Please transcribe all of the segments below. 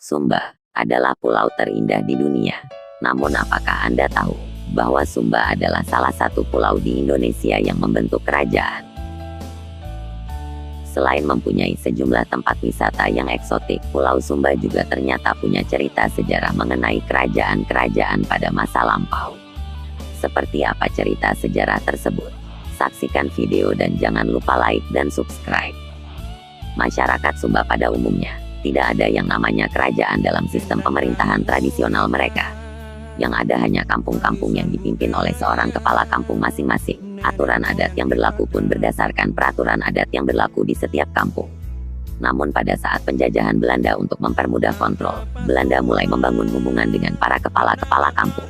Sumba adalah pulau terindah di dunia. Namun apakah Anda tahu bahwa Sumba adalah salah satu pulau di Indonesia yang membentuk kerajaan? Selain mempunyai sejumlah tempat wisata yang eksotik, Pulau Sumba juga ternyata punya cerita sejarah mengenai kerajaan-kerajaan pada masa lampau. Seperti apa cerita sejarah tersebut? Saksikan video dan jangan lupa like dan subscribe. Masyarakat Sumba pada umumnya tidak ada yang namanya kerajaan dalam sistem pemerintahan tradisional mereka. Yang ada hanya kampung-kampung yang dipimpin oleh seorang kepala kampung masing-masing. Aturan adat yang berlaku pun berdasarkan peraturan adat yang berlaku di setiap kampung. Namun pada saat penjajahan Belanda untuk mempermudah kontrol, Belanda mulai membangun hubungan dengan para kepala-kepala kampung.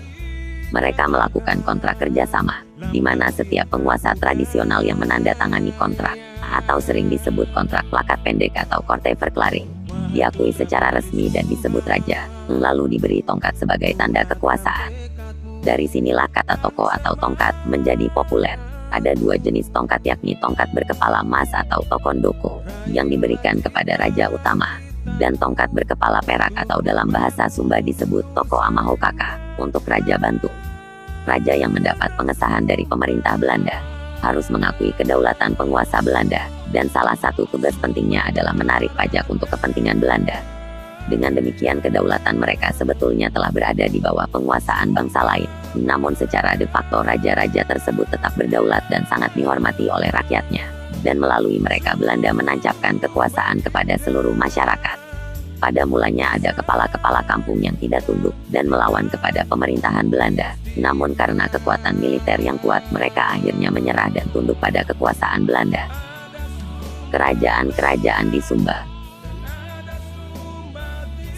Mereka melakukan kontrak kerjasama, di mana setiap penguasa tradisional yang menandatangani kontrak, atau sering disebut kontrak plakat pendek atau korte verklaring, diakui secara resmi dan disebut raja, lalu diberi tongkat sebagai tanda kekuasaan. Dari sinilah kata toko atau tongkat menjadi populer. Ada dua jenis tongkat, yakni tongkat berkepala emas atau tokondoko yang diberikan kepada raja utama, dan tongkat berkepala perak atau dalam bahasa Sumba disebut toko amahokaka untuk raja bantu. Raja yang mendapat pengesahan dari pemerintah Belanda harus mengakui kedaulatan penguasa Belanda, dan salah satu tugas pentingnya adalah menarik pajak untuk kepentingan Belanda. Dengan demikian kedaulatan mereka sebetulnya telah berada di bawah penguasaan bangsa lain. Namun secara de facto raja-raja tersebut tetap berdaulat dan sangat dihormati oleh rakyatnya. Dan melalui mereka Belanda menancapkan kekuasaan kepada seluruh masyarakat. Pada mulanya ada kepala-kepala kampung yang tidak tunduk dan melawan kepada pemerintahan Belanda. Namun karena kekuatan militer yang kuat, mereka akhirnya menyerah dan tunduk pada kekuasaan Belanda. Kerajaan-kerajaan di Sumba.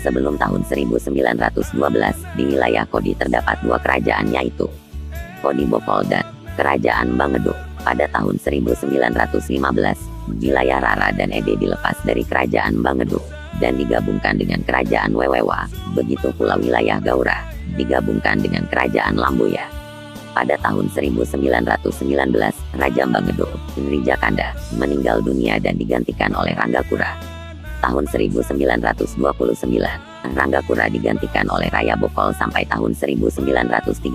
Sebelum tahun 1912, di wilayah Kodi terdapat dua kerajaan, yaitu Kodi Bokol dan Kerajaan Bangedo. Pada tahun 1915, wilayah Rara dan Ede dilepas dari Kerajaan Bangedo dan digabungkan dengan Kerajaan Wewewa. Begitu pula wilayah Gaura digabungkan dengan Kerajaan Lamboya. Pada tahun 1919, Raja Bangedo, Nri Jakanda, meninggal dunia dan digantikan oleh Ranggakura. Tahun 1929, Ranggakura digantikan oleh Raya Bokol sampai tahun 1931.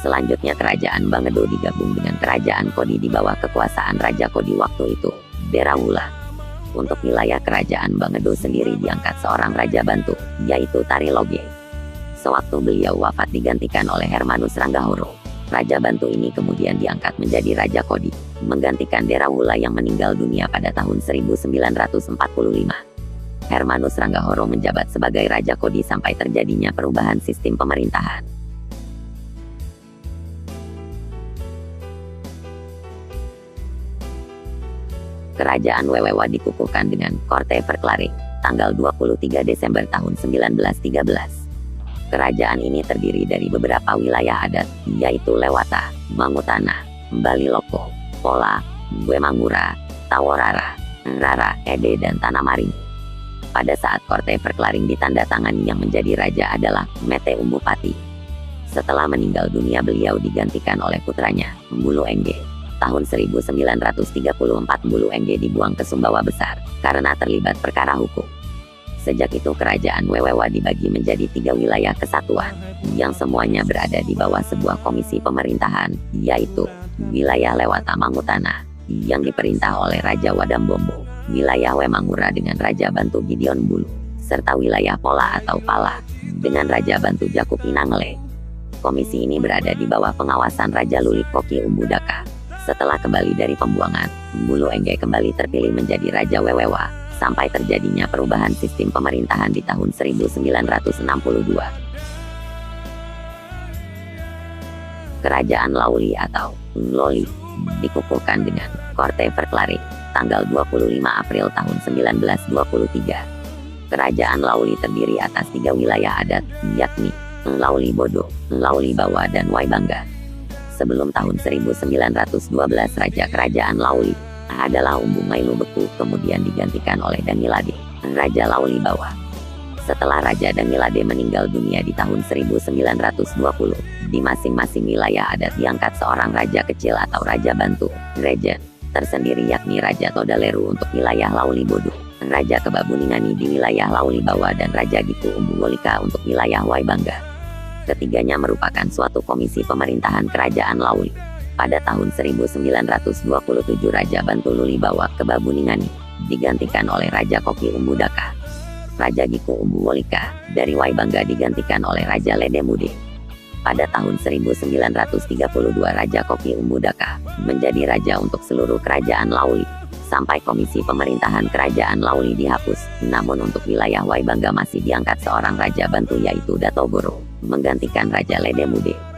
Selanjutnya Kerajaan Bangedo digabung dengan Kerajaan Kodi di bawah kekuasaan Raja Kodi waktu itu, Derawula. Untuk wilayah Kerajaan Bangedo sendiri diangkat seorang Raja Bantu, yaitu Tariloge. Sewaktu beliau wafat digantikan oleh Hermanus Ranggahoro. Raja Bantu ini kemudian diangkat menjadi Raja Kodi, menggantikan Derawula yang meninggal dunia pada tahun 1945. Hermanus Ranggahoro menjabat sebagai Raja Kodi sampai terjadinya perubahan sistem pemerintahan. Kerajaan Wewewa dikukuhkan dengan korte verklaring tanggal 23 Desember tahun 1913. Kerajaan ini terdiri dari beberapa wilayah adat, yaitu Lewata, Mangutana, Baliloko, Pola, Buemangura, Taworara, Rara, Ede, dan Tanamaring. Pada saat korte verklaring ditandatangani, yang menjadi raja adalah Mete Umbupati. Setelah meninggal dunia beliau digantikan oleh putranya, Mbulu Engge. Tahun 1934 Mbulu Engge dibuang ke Sumbawa Besar karena terlibat perkara hukum. Sejak itu Kerajaan Wewewa dibagi menjadi 3 wilayah kesatuan, yang semuanya berada di bawah sebuah komisi pemerintahan, yaitu wilayah Lewata Mangutana, yang diperintah oleh Raja Wadambombo, wilayah Wemangura dengan Raja Bantu Gideon Bulu, serta wilayah Pola atau Pala, dengan Raja Bantu Jakub Inangle. Komisi ini berada di bawah pengawasan Raja Lulik Koki Umbudaka. Setelah kembali dari pembuangan, Mbulu Engge kembali terpilih menjadi Raja Wewewa, sampai terjadinya perubahan sistem pemerintahan di tahun 1962. Kerajaan Lauli atau Loli dikukuhkan dengan korte verklaring tanggal 25 April tahun 1923. Kerajaan Lauli terdiri atas 3 wilayah adat, yakni Lauli Bodo, Lauli Bawa, dan Waibangga. Sebelum tahun 1912 Raja Kerajaan Lauli adalah Umbu Mailu Beku, kemudian digantikan oleh Dangilade, Raja Lauli Bawah. Setelah Raja Dangilade meninggal dunia di tahun 1920, di masing-masing wilayah adat diangkat seorang raja kecil atau Raja Bantu, Regent, tersendiri, yakni Raja Todaleru untuk wilayah Lauli Bodo, Raja Kebabuningani di wilayah Laulibawa dan Raja Giku Umbulika untuk wilayah Waibangga. Ketiganya merupakan suatu komisi pemerintahan kerajaan Lauli. Pada tahun 1927 Raja Bantululibawa Kebabuningani digantikan oleh Raja Koki Umbudaka. Raja Giku Umbulika dari Waibangga digantikan oleh Raja Ledemude. Pada tahun 1932 Raja Koki Umbudaka menjadi raja untuk seluruh kerajaan Lauli, sampai komisi pemerintahan kerajaan Lauli dihapus. Namun untuk wilayah Waibangga masih diangkat seorang raja bantu yaitu Datogoro, menggantikan Raja Ledemude.